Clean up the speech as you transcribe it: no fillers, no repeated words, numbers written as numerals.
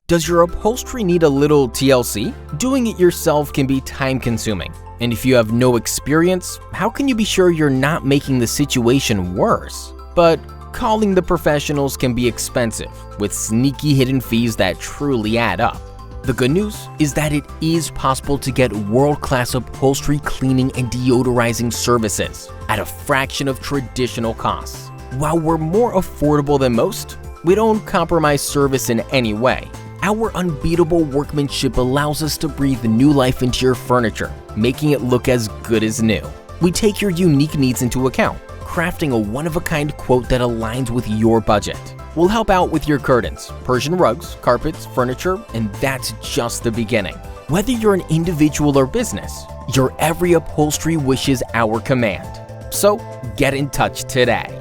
Does your upholstery need a little TLC? Doing it yourself can be time-consuming, and if you have no experience, how can you be sure you're not making the situation worse? But calling the professionals can be expensive, with sneaky hidden fees that truly add up. The good news is that it is possible to get world-class upholstery cleaning and deodorizing services at a fraction of traditional costs. While we're more affordable than most, we don't compromise service in any way. Our unbeatable workmanship allows us to breathe new life into your furniture, making it look as good as new. We take your unique needs into account, crafting a one-of-a-kind quote that aligns with your budget. We'll help out with your curtains, Persian rugs, carpets, furniture, and that's just the beginning. Whether you're an individual or business, your every upholstery wish is our command. So get in touch today.